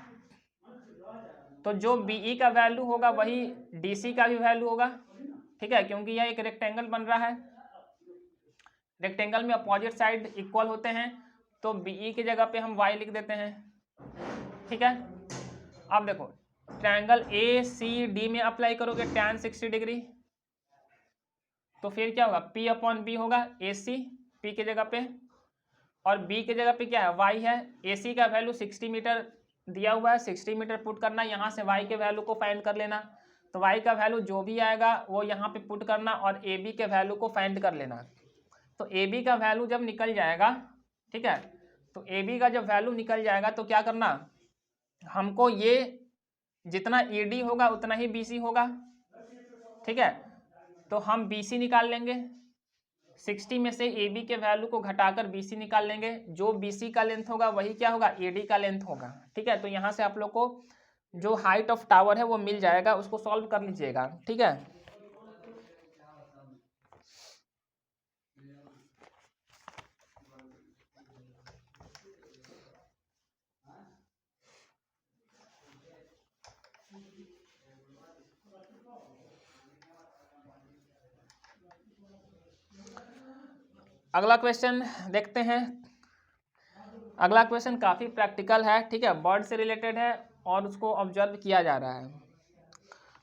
तो जो बीई का वैल्यू होगा वही डीसी का भी वैल्यू होगा। ठीक है, क्योंकि यह एक रेक्टेंगल बन रहा है, रेक्टेंगल में अपोजिट साइड इक्वल होते हैं, तो बीई की जगह पे हम y लिख देते हैं। ठीक है, अब देखो ट्रायंगल ए सी डी में अप्लाई करोगे tan 60 डिग्री, तो फिर क्या होगा P अपॉन बी होगा, ए सी P की जगह पे, और B की जगह पे क्या है y है, AC का वैल्यू 60 मीटर दिया हुआ है, 60 मीटर पुट करना, यहाँ से y के वैल्यू को फाइंड कर लेना, तो y का वैल्यू जो भी आएगा वो यहाँ पे पुट करना और AB के वैल्यू को फाइंड कर लेना। तो AB का वैल्यू जब निकल जाएगा, ठीक है, तो AB का जब वैल्यू निकल जाएगा तो क्या करना, हमको ये जितना ED होगा उतना ही BC होगा। ठीक है, तो हम BC निकाल लेंगे, 60 में से AB के वैल्यू को घटाकर BC निकाल लेंगे, जो BC का लेंथ होगा वही क्या होगा AD का लेंथ होगा। ठीक है, तो यहाँ से आप लोग को जो हाइट ऑफ टावर है वो मिल जाएगा, उसको सॉल्व कर लीजिएगा। ठीक है, अगला क्वेश्चन देखते हैं। अगला क्वेश्चन काफ़ी प्रैक्टिकल है, ठीक है, बर्ड से रिलेटेड है और उसको ऑब्जर्व किया जा रहा है।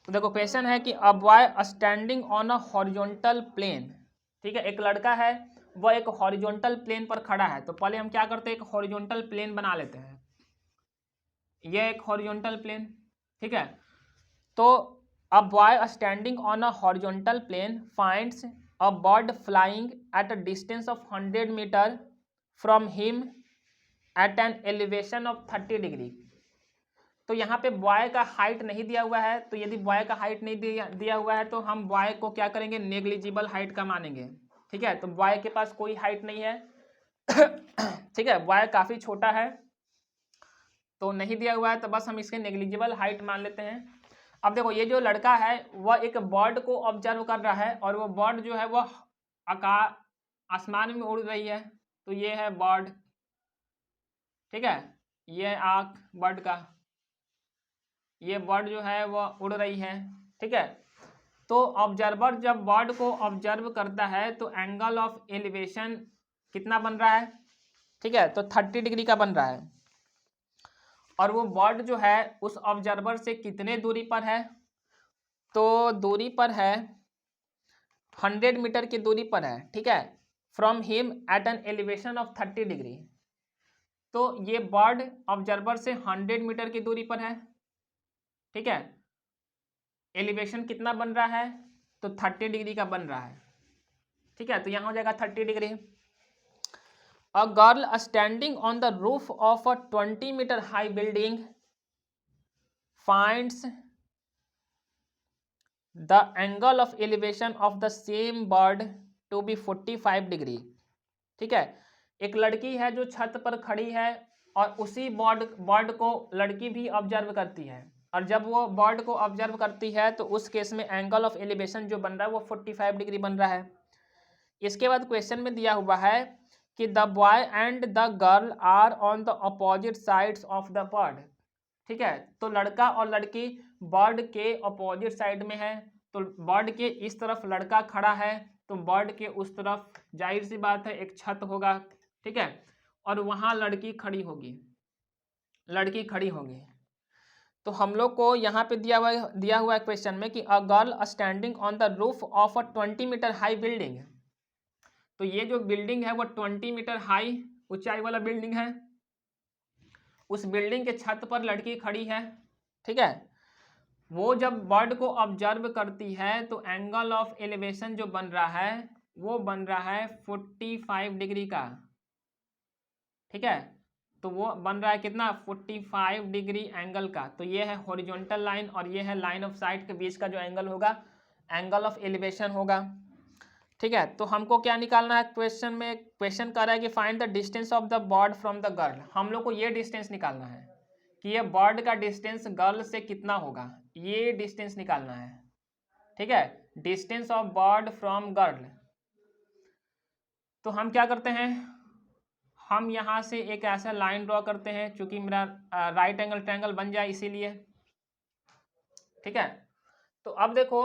तो देखो क्वेश्चन है कि a boy standing on a horizontal plane, ठीक है, एक लड़का है वह एक हॉरिजॉन्टल प्लेन पर खड़ा है। तो पहले हम क्या करते हैं, एक हॉरिजॉन्टल प्लेन बना लेते हैं, यह एक हॉरिजॉन्टल प्लेन। ठीक है, तो a boy standing on a horizontal plane finds a bird flying at a distance of 100 metre from him at an elevation of 30 degree. तो यहाँ पे बॉय का हाइट नहीं दिया हुआ है, तो यदि बॉय का हाइट नहीं दिया हुआ है तो हम बॉय को क्या करेंगे, नेग्लिजिबल हाइट का मानेंगे। ठीक है, तो बॉय के पास कोई हाइट नहीं है। ठीक है, बॉय काफ़ी छोटा है तो नहीं दिया हुआ है, तो बस हम इसके नेग्लिजिबल हाइट मान लेते हैं। अब देखो ये जो लड़का है वह एक बर्ड को ऑब्जर्व कर रहा है, और वो बर्ड जो है वह आसमान में उड़ रही है, तो ये है बर्ड। ठीक है, ये है आँख बर्ड का, ये बर्ड जो है वह उड़ रही है। ठीक है, तो ऑब्जर्वर जब बर्ड को ऑब्जर्व करता है तो एंगल ऑफ एलिवेशन कितना बन रहा है, ठीक है, तो 30 डिग्री का बन रहा है। और वो बर्ड जो है उस ऑब्जर्वर से कितने दूरी पर है, तो दूरी पर है 100 मीटर की दूरी पर है। ठीक है, from him at an elevation of 30 degree. तो ये बर्ड ऑब्जर्वर से 100 मीटर की दूरी पर है। ठीक है, एलिवेशन कितना बन रहा है, तो 30 डिग्री का बन रहा है। ठीक है, तो यहाँ हो जाएगा 30 degree. A girl standing on the roof of a 20 metre high building finds the angle of elevation of the same bird to be 45 degree. ठीक है, एक लड़की है जो छत पर खड़ी है और उसी बर्ड को लड़की भी ऑब्जर्व करती है, और जब वो बर्ड को ऑब्जर्व करती है तो उस केस में एंगल ऑफ एलिवेशन जो बन रहा है वो 45 डिग्री बन रहा है। इसके बाद क्वेश्चन में दिया हुआ है कि the boy and the girl are on the opposite sides of the bird. ठीक है, तो लड़का और लड़की बर्ड के अपोजिट साइड में है, तो बर्ड के इस तरफ लड़का खड़ा है, तो बर्ड के उस तरफ जाहिर सी बात है एक छत होगा। ठीक है, और वहाँ लड़की खड़ी होगी, लड़की खड़ी होगी। तो हम लोग को यहाँ पे दिया हुआ है क्वेश्चन में कि a girl standing on the roof of a 20 metre high building. तो ये जो बिल्डिंग है वो 20 मीटर हाई ऊंचाई वाला बिल्डिंग है। उस बिल्डिंग के छत पर लड़की खड़ी है, ठीक है। वो जब बर्ड को ऑब्जर्व करती है तो एंगल ऑफ एलिवेशन जो बन रहा है वो बन रहा है 45 डिग्री का, ठीक है। तो वो बन रहा है कितना, 45 डिग्री एंगल का। तो ये है हॉरिजॉन्टल लाइन और ये है लाइन ऑफ साइट के बीच का जो एंगल होगा, एंगल ऑफ एलिवेशन होगा, ठीक है। तो हमको क्या निकालना है, क्वेश्चन में क्वेश्चन कर रहा है कि find the distance of the bird from the girl. हम लोग को ये डिस्टेंस निकालना है कि ये बर्ड का डिस्टेंस गर्ल से कितना होगा, ये डिस्टेंस निकालना है, ठीक है। Distance of bird from girl. तो हम क्या करते हैं, हम यहाँ से एक ऐसा लाइन ड्रॉ करते हैं चूंकि मेरा राइट एंगल ट्रायंगल बन जाए इसीलिए, ठीक है। तो अब देखो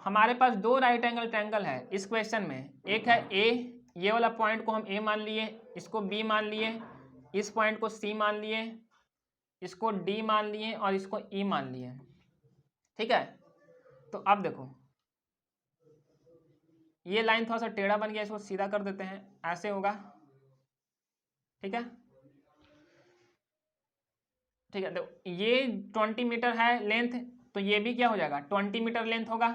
हमारे पास दो राइट एंगल ट्रायंगल है इस क्वेश्चन में। एक है ए, ये वाला पॉइंट को हम ए मान लिए, इसको बी मान लिए, इस पॉइंट को सी मान लिए, इसको डी मान लिए और इसको ई मान लिए, ठीक है। तो अब देखो ये लाइन थोड़ा सा टेढ़ा बन गया, इसको सीधा कर देते हैं, ऐसे होगा, ठीक है। ठीक है, देखो ये 20 मीटर है लेंथ, तो ये भी क्या हो जाएगा 20 मीटर लेंथ होगा,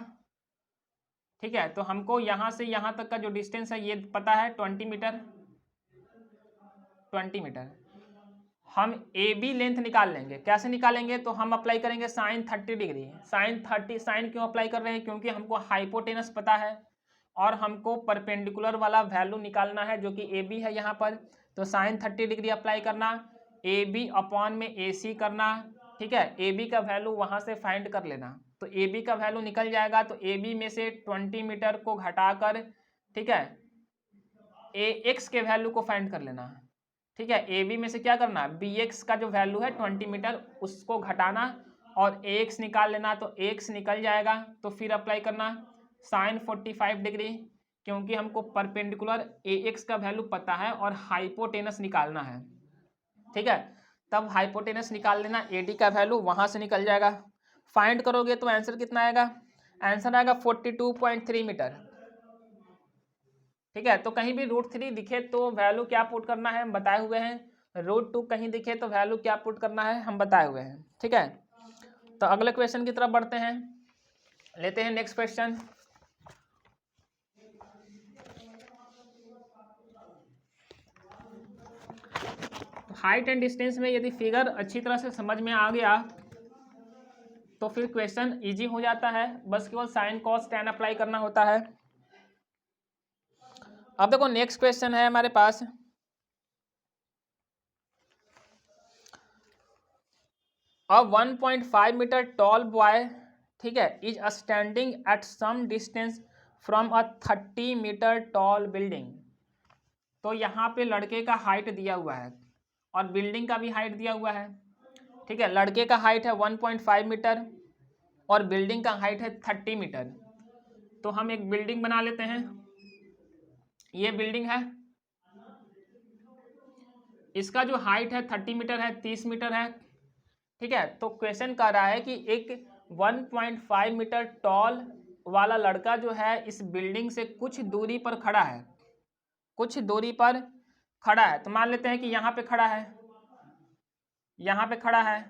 ठीक है। तो हमको यहाँ से यहाँ तक का जो डिस्टेंस है ये पता है 20 मीटर, 20 मीटर। हम ए बी लेंथ निकाल लेंगे, कैसे निकालेंगे, तो हम अप्लाई करेंगे साइन 30 डिग्री। साइन क्यों अप्लाई कर रहे हैं, क्योंकि हमको हाइपोटेनस पता है और हमको परपेंडिकुलर वाला वैल्यू निकालना है जो कि ए बी है यहाँ पर। तो साइन 30 डिग्री अप्लाई करना, ए बी अपॉन में ए सी करना, ठीक है। ए बी का वैल्यू वहाँ से फाइंड कर लेना, तो ए बी का वैल्यू निकल जाएगा। तो ए बी में से 20 मीटर को घटाकर, ठीक है, ए एक्स के वैल्यू को फाइंड कर लेना, ठीक है। ए बी में से क्या करना, बी एक्स का जो वैल्यू है 20 मीटर उसको घटाना और ए एक्स निकाल लेना, तो ए एक्स निकल जाएगा। तो फिर अप्लाई करना साइन 45 डिग्री, क्योंकि हमको परपेंडिकुलर ए एक्स का वैल्यू पता है और हाइपोटेनस निकालना है, ठीक है। तब हाइपोटेनस निकाल लेना, ए डी का वैल्यू वहाँ से निकल जाएगा। फाइंड करोगे तो आंसर कितना आएगा, आंसर आएगा 42.3 मीटर, ठीक है। तो कहीं भी √3 दिखे तो वैल्यू क्या पुट करना है हम बताए हुए हैं, √2 कहीं दिखे तो वैल्यू क्या पुट करना है हम बताए हुए हैं, ठीक है। तो अगले क्वेश्चन की तरफ बढ़ते हैं, लेते हैं next question. Height and distance में यदि फिगर अच्छी तरह से समझ में आ गया तो फिर क्वेश्चन इजी हो जाता है, बस केवल साइन कॉस टैन अप्लाई करना होता है। अब देखो नेक्स्ट क्वेश्चन है हमारे पास, अ 1.5 मीटर टॉल बॉय, ठीक है, is standing at some distance from a 30 metre tall building. तो यहाँ पे लड़के का हाइट दिया हुआ है और बिल्डिंग का भी हाइट दिया हुआ है, ठीक है। लड़के का हाइट है 1.5 मीटर और बिल्डिंग का हाइट है 30 मीटर। तो हम एक बिल्डिंग बना लेते हैं, ये बिल्डिंग है, इसका जो हाइट है 30 मीटर है, 30 मीटर है, ठीक है। तो क्वेश्चन कह रहा है कि एक 1.5 मीटर टॉल वाला लड़का जो है इस बिल्डिंग से कुछ दूरी पर खड़ा है, कुछ दूरी पर खड़ा है। तो मान लेते हैं कि यहाँ पे खड़ा है, यहाँ पे खड़ा है,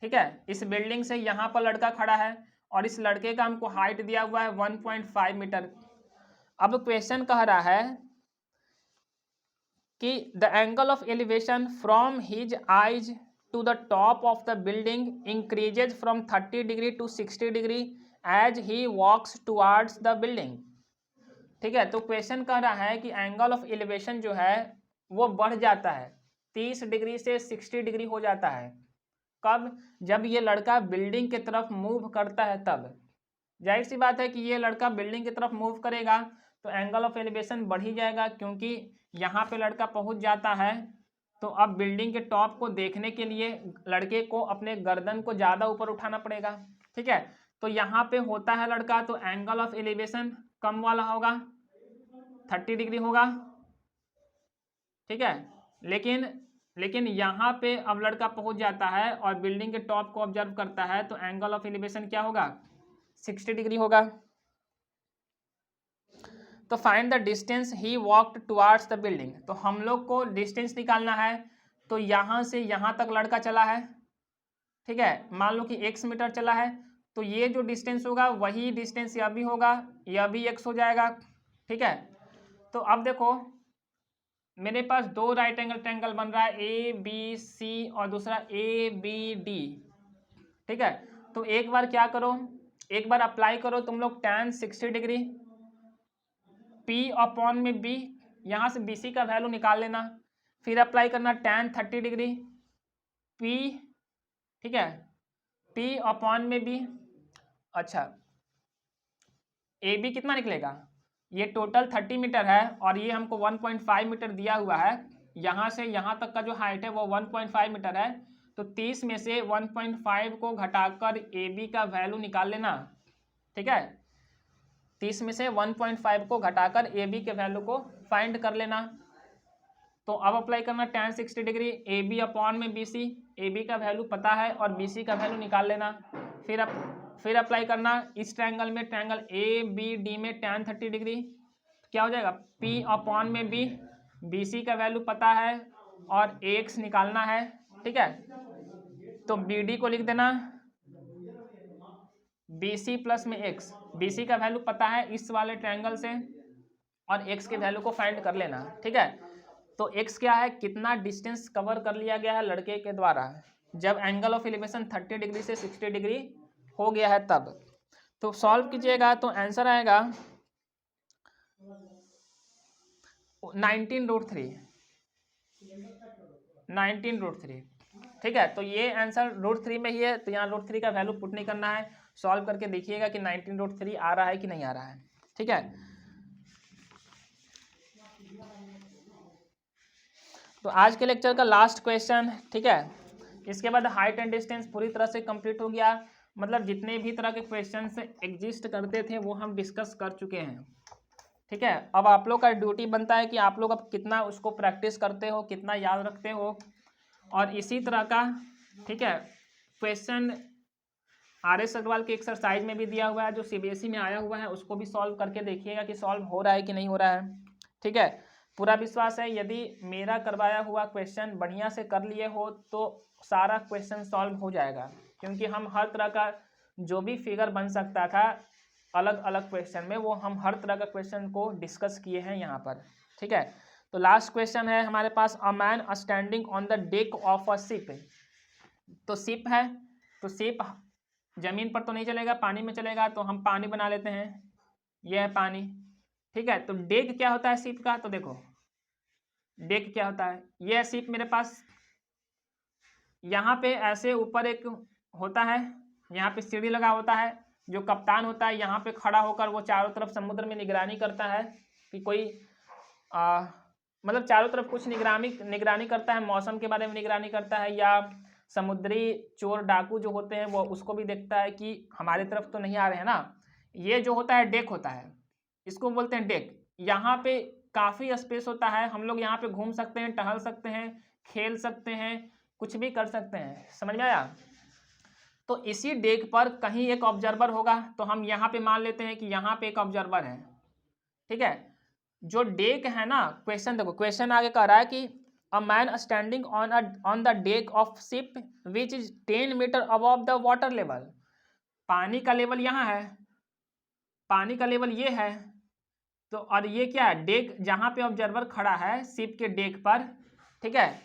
ठीक है। इस बिल्डिंग से यहाँ पर लड़का खड़ा है और इस लड़के का हमको हाइट दिया हुआ है 1.5 मीटर। अब क्वेश्चन कह रहा है कि the angle of elevation from his eyes to the top of the building increases from 30 degree to 60 degree as he walks towards the building, ठीक है। तो क्वेश्चन कह रहा है कि एंगल ऑफ एलिवेशन जो है वो बढ़ जाता है, 30 डिग्री से 60 डिग्री हो जाता है। कब, जब ये लड़का बिल्डिंग की तरफ मूव करता है तब। जाहिर सी बात है कि ये लड़का बिल्डिंग की तरफ मूव करेगा तो एंगल ऑफ एलिवेशन बढ़ ही जाएगा, क्योंकि यहाँ पे लड़का पहुँच जाता है। तो अब बिल्डिंग के टॉप को देखने के लिए लड़के को अपने गर्दन को ज़्यादा ऊपर उठाना पड़ेगा, ठीक है। तो यहाँ पे होता है लड़का, तो एंगल ऑफ एलिवेशन कम वाला होगा, 30 डिग्री होगा, ठीक है। लेकिन यहाँ पे अब लड़का पहुँच जाता है और बिल्डिंग के टॉप को ऑब्जर्व करता है, तो एंगल ऑफ एलिवेशन क्या होगा 60 डिग्री होगा। तो find the distance he walked towards the building. तो हम लोग को डिस्टेंस निकालना है। तो यहाँ से यहाँ तक लड़का चला है, ठीक है, मान लो कि x मीटर चला है, तो ये जो डिस्टेंस होगा वही डिस्टेंस यह भी होगा, यह भी x हो जाएगा, ठीक है। तो अब देखो मेरे पास दो राइट एंगल ट्रायंगल बन रहा है, ए बी सी और दूसरा ए बी डी, ठीक है। तो एक बार क्या करो, एक बार अप्लाई करो तुम लोग tan 60 डिग्री P अपॉन में B, यहाँ से BC का वैल्यू निकाल लेना, फिर अप्लाई करना tan 30 डिग्री P, ठीक है, P अपॉन में B। अच्छा AB कितना निकलेगा, ये टोटल 30 मीटर है और ये हमको 1.5 मीटर दिया हुआ है, यहाँ से यहाँ तक का जो हाइट है वो 1.5 मीटर है। तो 30 में से 1.5 को घटाकर AB का वैल्यू निकाल लेना, ठीक है। 30 में से 1.5 को घटाकर AB के वैल्यू को फाइंड कर लेना। तो अब अप्लाई करना tan 60 डिग्री AB अपॉन में BC, AB का वैल्यू पता है और BC का वैल्यू निकाल लेना। फिर अप्लाई करना इस ट्रायंगल में, ट्रायंगल ABD में tan 30 डिग्री, क्या हो जाएगा P अपॉन में B, BC का वैल्यू पता है और AX निकालना है, ठीक है। तो BD को लिख देना BC प्लस में X, BC का वैल्यू पता है इस वाले ट्रायंगल से और X के वैल्यू को फाइंड कर लेना, ठीक है। तो X क्या है, कितना डिस्टेंस कवर कर लिया गया है लड़के के द्वारा जब एंगल ऑफ एलिवेशन 30 डिग्री से 60 डिग्री हो गया है तब। तो सॉल्व कीजिएगा तो आंसर आएगा 19√3, 19√3, ठीक है। तो ये आंसर √3 में ही है, तो यहाँ √3 का वैल्यू पुट नहीं करना है। सॉल्व करके देखिएगा कि 19√3 आ रहा है कि नहीं आ रहा है, ठीक है। तो आज के लेक्चर का लास्ट क्वेश्चन, ठीक है। इसके बाद हाइट एंड डिस्टेंस पूरी तरह से कंप्लीट हो गया, मतलब जितने भी तरह के क्वेश्चंस एग्जिस्ट करते थे वो हम डिस्कस कर चुके हैं, ठीक है। अब आप लोग का ड्यूटी बनता है कि आप लोग अब कितना उसको प्रैक्टिस करते हो, कितना याद रखते हो। और इसी तरह का, ठीक है, क्वेश्चन RS अग्रवाल के एक्सरसाइज में भी दिया हुआ है जो CBSE में आया हुआ है, उसको भी सॉल्व करके देखिएगा कि सॉल्व हो रहा है कि नहीं हो रहा है, ठीक है। पूरा विश्वास है यदि मेरा करवाया हुआ क्वेश्चन बढ़िया से कर लिए हो तो सारा क्वेश्चन सॉल्व हो जाएगा, क्योंकि हम हर तरह का जो भी फिगर बन सकता था अलग अलग क्वेश्चन में, वो हम हर तरह का क्वेश्चन को डिस्कस किए हैं यहाँ पर, ठीक है। तो लास्ट क्वेश्चन है हमारे पास, a man standing on the deck of a ship. तो शिप है, तो शिप जमीन पर तो नहीं चलेगा, पानी में चलेगा, तो हम पानी बना लेते हैं, यह है पानी, ठीक है। तो डेक क्या होता है शिप का, तो देखो डेक क्या होता है, यह शिप मेरे पास यहाँ पे ऐसे ऊपर एक होता है, यहाँ पे सीढ़ी लगा होता है, जो कप्तान होता है यहाँ पे खड़ा होकर वो चारों तरफ समुद्र में निगरानी करता है कि कोई मतलब चारों तरफ कुछ निगरानी करता है, मौसम के बारे में निगरानी करता है, या समुद्री चोर डाकू जो होते हैं वो उसको भी देखता है कि हमारे तरफ तो नहीं आ रहे हैं ना। ये जो होता है डेक होता है, इसको बोलते हैं डेक। यहाँ पे काफ़ी स्पेस होता है, हम लोग यहाँ पे घूम सकते हैं, टहल सकते हैं, खेल सकते हैं, कुछ भी कर सकते हैं, समझ में आया। तो इसी डेक पर कहीं एक ऑब्जर्वर होगा, तो हम यहाँ पे मान लेते हैं कि यहाँ पे एक ऑब्जर्वर है, ठीक है। जो डेक है ना, क्वेश्चन देखो, क्वेश्चन आगे कह रहा है कि a man standing on the deck of ship which is 10 metre above the water level. पानी का लेवल यहाँ है, पानी का लेवल ये है, तो और ये क्या है डेक, जहाँ पे ऑब्जर्वर खड़ा है शिप के डेक पर, ठीक है,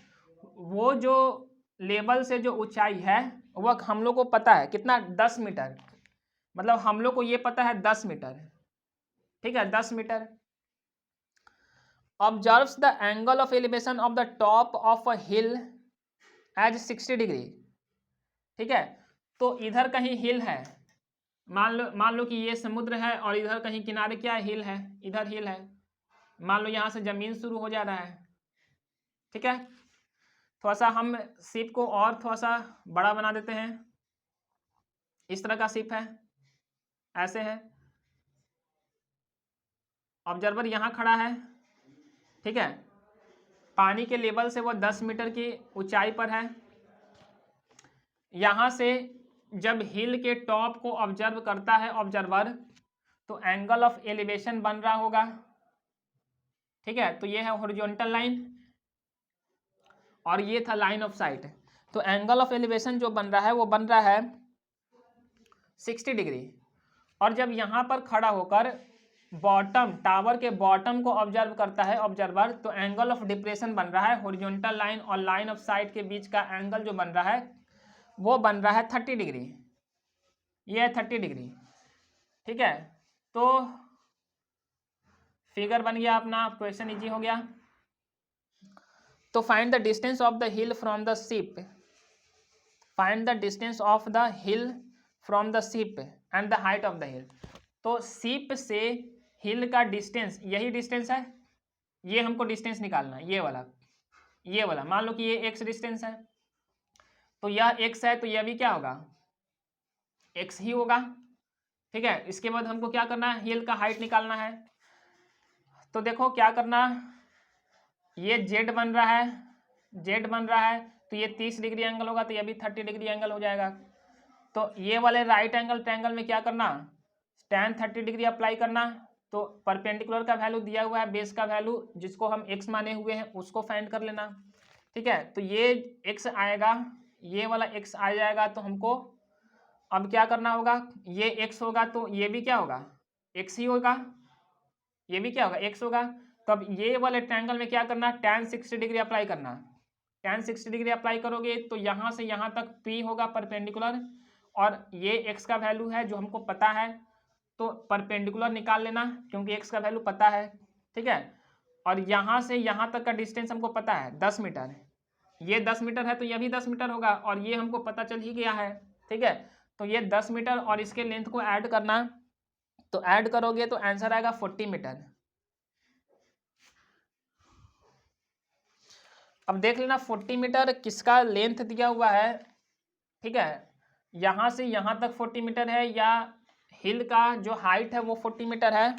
वो जो लेवल से जो ऊंचाई है वह हम लोग को पता है कितना, 10 मीटर, मतलब हम लोग को ये पता है 10 मीटर, ठीक है, 10 metre. Observes the angle of elevation of the top of a hill as 60 degree, ठीक है। तो इधर कहीं हिल है, मान लो कि ये समुद्र है और इधर कहीं किनारे क्या है, हिल है, इधर हिल है, मान लो यहाँ से जमीन शुरू हो जा रहा है, ठीक है। थोड़ा सा हम शिप को और थोड़ा सा बड़ा बना देते हैं, इस तरह का शिप है, ऐसे है, ऑब्जर्वर यहाँ खड़ा है, ठीक है, पानी के लेवल से वो 10 मीटर की ऊंचाई पर है, यहाँ से जब हिल के टॉप को ऑब्जर्व करता है ऑब्जर्वर, तो एंगल ऑफ एलिवेशन बन रहा होगा, ठीक है। तो ये है हॉरिजॉन्टल लाइन और ये था लाइन ऑफ साइट। तो एंगल ऑफ एलिवेशन जो बन रहा है वो बन रहा है 60 डिग्री। और जब यहाँ पर खड़ा होकर बॉटम, टावर के बॉटम को ऑब्जर्व करता है ऑब्जर्वर, तो एंगल ऑफ डिप्रेशन बन रहा है, हॉरिजॉन्टल लाइन और लाइन ऑफ साइट के बीच का एंगल जो बन रहा है वो बन रहा है 30 डिग्री। ये है 30 डिग्री, ठीक है। तो फिगर बन गया अपना, क्वेश्चन इजी हो गया। तो find the distance of the hill from the ship, find the distance of the hill from the ship and the height of the हिल। तो शिप से हिल का डिस्टेंस, यही डिस्टेंस है, ये हमको डिस्टेंस निकालना है, ये वाला मान लो कि ये एक्स डिस्टेंस है, तो यह एक्स है, तो यह भी क्या होगा, एक्स ही होगा, ठीक है। इसके बाद हमको क्या करना है, हिल का हाइट निकालना है। तो देखो क्या करना, ये जेड बन रहा है, जेड बन रहा है, तो ये 30 डिग्री एंगल होगा, तो ये भी 30 डिग्री एंगल हो जाएगा। तो ये वाले राइट एंगल ट्रायंगल में क्या करना, tan 30 डिग्री अप्लाई करना। तो परपेंडिकुलर का वैल्यू दिया हुआ है, बेस का वैल्यू जिसको हम x माने हुए हैं उसको फाइंड कर लेना, ठीक है। तो ये x आएगा, ये वाला x आ जाएगा, तो हमको अब क्या करना होगा, ये x होगा तो ये भी क्या होगा, x ही होगा, ये भी क्या होगा, x होगा। तो अब ये वाले ट्रायंगल में क्या करना, tan 60 डिग्री अप्लाई करना। tan 60 डिग्री अप्लाई करोगे तो यहाँ से यहाँ तक P होगा परपेंडिकुलर, और ये x का वैल्यू है जो हमको पता है, तो परपेंडिकुलर निकाल लेना क्योंकि x का वैल्यू पता है, ठीक है। और यहाँ से यहाँ तक का डिस्टेंस हमको पता है 10 मीटर, ये 10 मीटर है तो यह भी 10 मीटर होगा, और ये हमको पता चल ही गया है, ठीक है। तो ये 10 मीटर और इसके लेंथ को ऐड करना, तो ऐड करोगे तो आंसर आएगा 40 मीटर। अब देख लेना 40 मीटर किसका लेंथ दिया हुआ है, ठीक है। यहाँ से यहाँ तक 40 मीटर है, या हिल का जो हाइट है वो 40 मीटर है।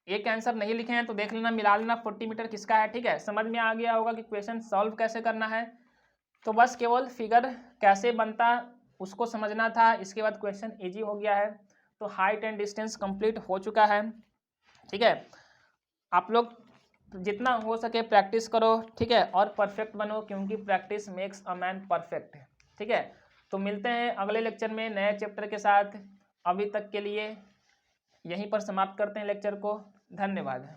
एक आंसर नहीं लिखे हैं तो देख लेना, मिला लेना 40 मीटर किसका है, ठीक है। समझ में आ गया होगा कि क्वेश्चन सॉल्व कैसे करना है। तो बस केवल फिगर कैसे बनता उसको समझना था, इसके बाद क्वेश्चन इजी हो गया है। तो हाइट एंड डिस्टेंस कंप्लीट हो चुका है, ठीक है। आप लोग जितना हो सके प्रैक्टिस करो, ठीक है, और परफेक्ट बनो क्योंकि practice makes a man perfect, ठीक है। तो मिलते हैं अगले लेक्चर में नए चैप्टर के साथ। अभी तक के लिए यहीं पर समाप्त करते हैं लेक्चर को। धन्यवाद।